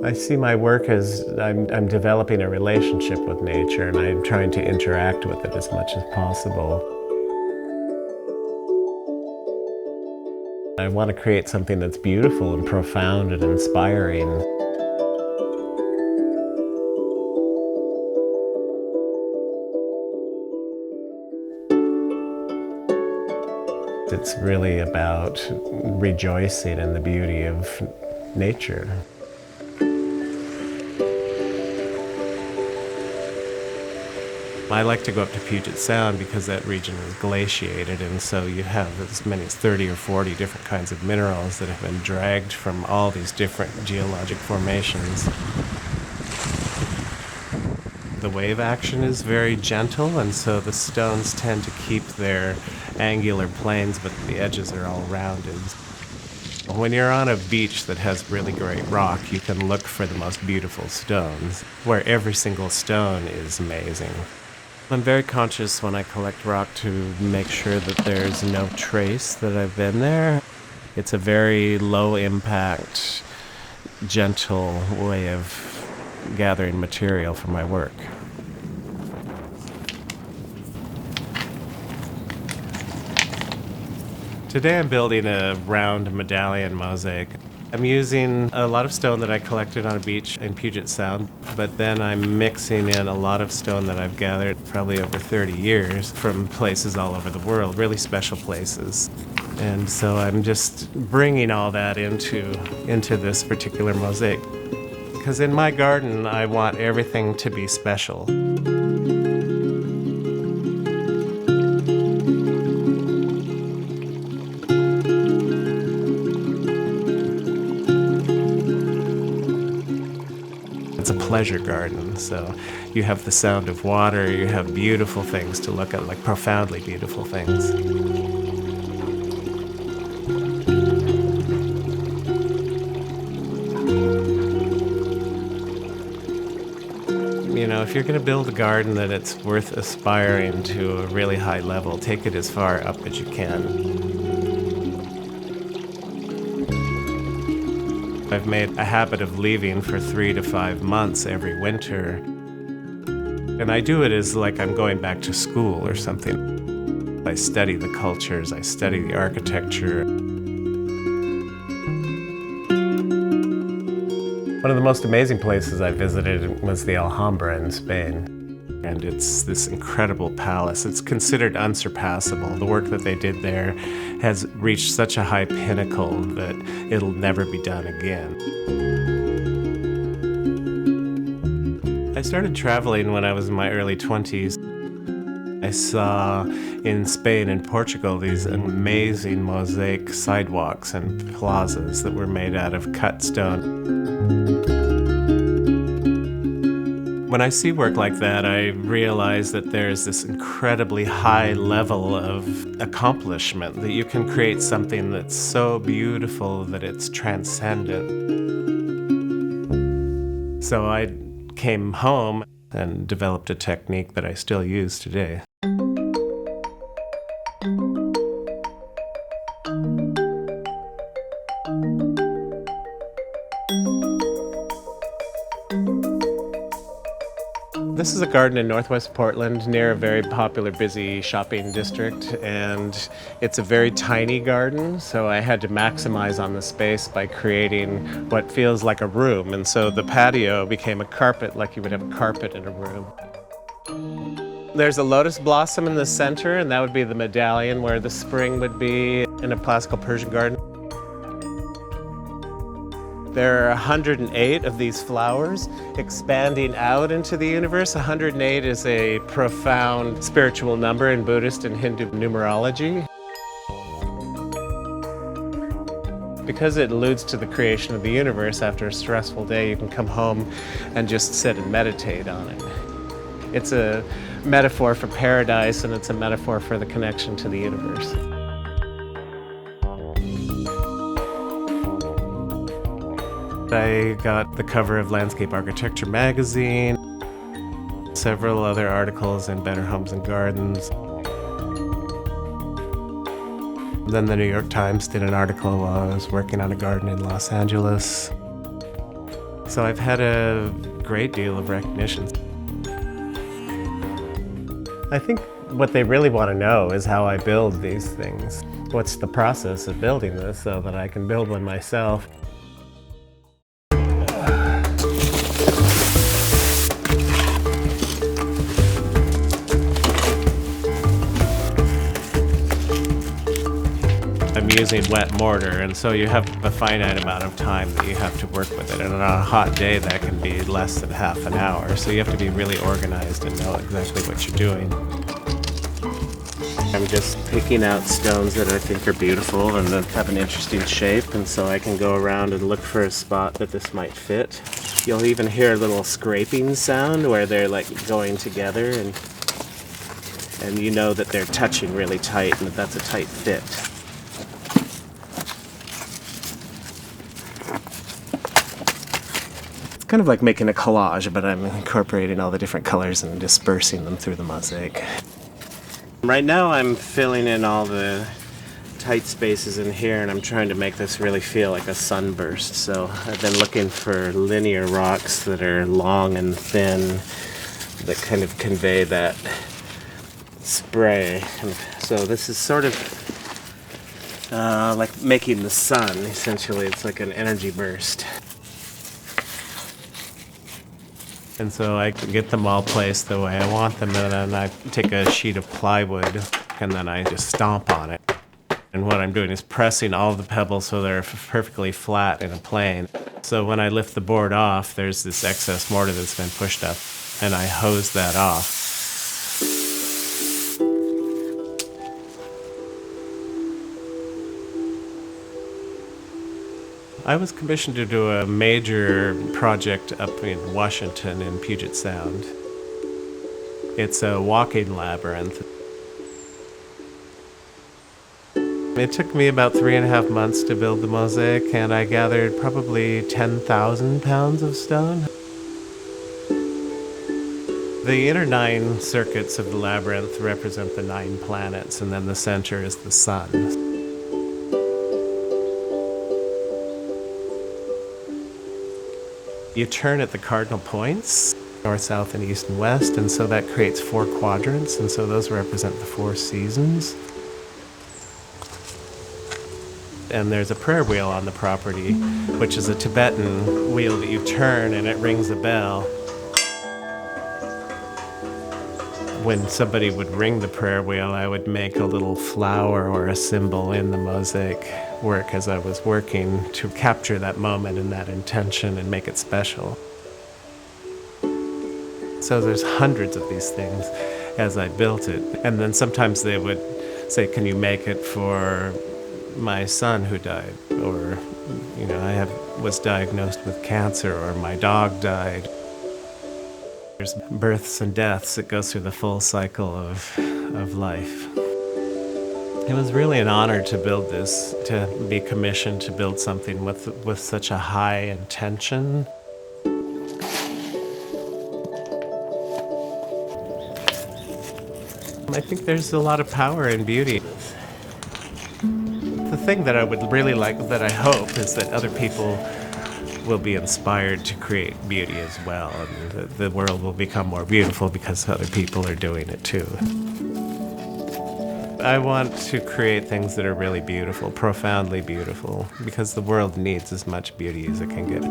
I see my work as I'm developing a relationship with nature, and I'm trying to interact with it as much as possible. I want to create something that's beautiful and profound and inspiring. It's really about rejoicing in the beauty of nature. I like to go up to Puget Sound because that region is glaciated, and so you have as many as 30 or 40 different kinds of minerals that have been dragged from all these different geologic formations. The wave action is very gentle, and so the stones tend to keep their angular planes, but the edges are all rounded. When you're on a beach that has really great rock, you can look for the most beautiful stones, where every single stone is amazing. I'm very conscious when I collect rock to make sure that there's no trace that I've been there. It's a very low impact, gentle way of gathering material for my work. Today I'm building a round medallion mosaic. I'm using a lot of stone that I collected on a beach in Puget Sound, but then I'm mixing in a lot of stone that I've gathered probably over 30 years from places all over the world, really special places. And so I'm just bringing all that into this particular mosaic. Because in my garden, I want everything to be special. It's a pleasure garden, so you have the sound of water, you have beautiful things to look at, like profoundly beautiful things. You know, if you're going to build a garden that it's worth aspiring to a really high level, take it as far up as you can. I've made a habit of leaving for 3 to 5 months every winter. And I do it as like I'm going back to school or something. I study the cultures, I study the architecture. One of the most amazing places I visited was the Alhambra in Spain. And it's this incredible palace. It's considered unsurpassable. The work that they did there has reached such a high pinnacle that it'll never be done again. I started traveling when I was in my early 20s. I saw in Spain and Portugal these amazing mosaic sidewalks and plazas that were made out of cut stone. When I see work like that, I realize that there's this incredibly high level of accomplishment, that you can create something that's so beautiful that it's transcendent. So I came home and developed a technique that I still use today. This is a garden in northwest Portland near a very popular, busy shopping district, and it's a very tiny garden, so I had to maximize on the space by creating what feels like a room, and so the patio became a carpet, like you would have a carpet in a room. There's a lotus blossom in the center, and that would be the medallion where the spring would be in a classical Persian garden. There are 108 of these flowers expanding out into the universe. 108 is a profound spiritual number in Buddhist and Hindu numerology. Because it alludes to the creation of the universe, after a stressful day, you can come home and just sit and meditate on it. It's a metaphor for paradise, and it's a metaphor for the connection to the universe. I got the cover of Landscape Architecture magazine, several other articles in Better Homes and Gardens. Then the New York Times did an article while I was working on a garden in Los Angeles. So I've had a great deal of recognition. I think what they really want to know is how I build these things. What's the process of building this so that I can build one myself? I'm using wet mortar, and so you have a finite amount of time that you have to work with it. And on a hot day, that can be less than half an hour. So you have to be really organized and know exactly what you're doing. I'm just picking out stones that I think are beautiful and that have an interesting shape, and so I can go around and look for a spot that this might fit. You'll even hear a little scraping sound where they're like going together, and you know that they're touching really tight and that that's a tight fit. It's kind of like making a collage, but I'm incorporating all the different colors and dispersing them through the mosaic. Right now I'm filling in all the tight spaces in here, and I'm trying to make this really feel like a sunburst. So I've been looking for linear rocks that are long and thin that kind of convey that spray. And so this is sort of like making the sun, essentially. It's like an energy burst. And so I can get them all placed the way I want them, and then I take a sheet of plywood and then I just stomp on it. And what I'm doing is pressing all the pebbles so they're perfectly flat in a plane. So when I lift the board off, there's this excess mortar that's been pushed up, and I hose that off. I was commissioned to do a major project up in Washington in Puget Sound. It's a walking labyrinth. It took me about 3.5 months to build the mosaic, and I gathered probably 10,000 pounds of stone. The inner 9 circuits of the labyrinth represent the 9 planets, and then the center is the sun. You turn at the cardinal points, north, south, and east and west, and so that creates 4 quadrants, and so those represent the 4 seasons. And there's a prayer wheel on the property, which is a Tibetan wheel that you turn and it rings a bell. When somebody would ring the prayer wheel, I would make a little flower or a symbol in the mosaic work as I was working to capture that moment and that intention and make it special. So there's hundreds of these things as I built it. And then sometimes they would say, can you make it for my son who died? Or, I was diagnosed with cancer, or my dog died. There's births and deaths. It goes through the full cycle of life. It was really an honor to build this, to be commissioned to build something with such a high intention. I think there's a lot of power in beauty. The thing that I would really like, that I hope, is that other people will be inspired to create beauty as well, and the world will become more beautiful because other people are doing it too. I want to create things that are really beautiful, profoundly beautiful, because the world needs as much beauty as it can get.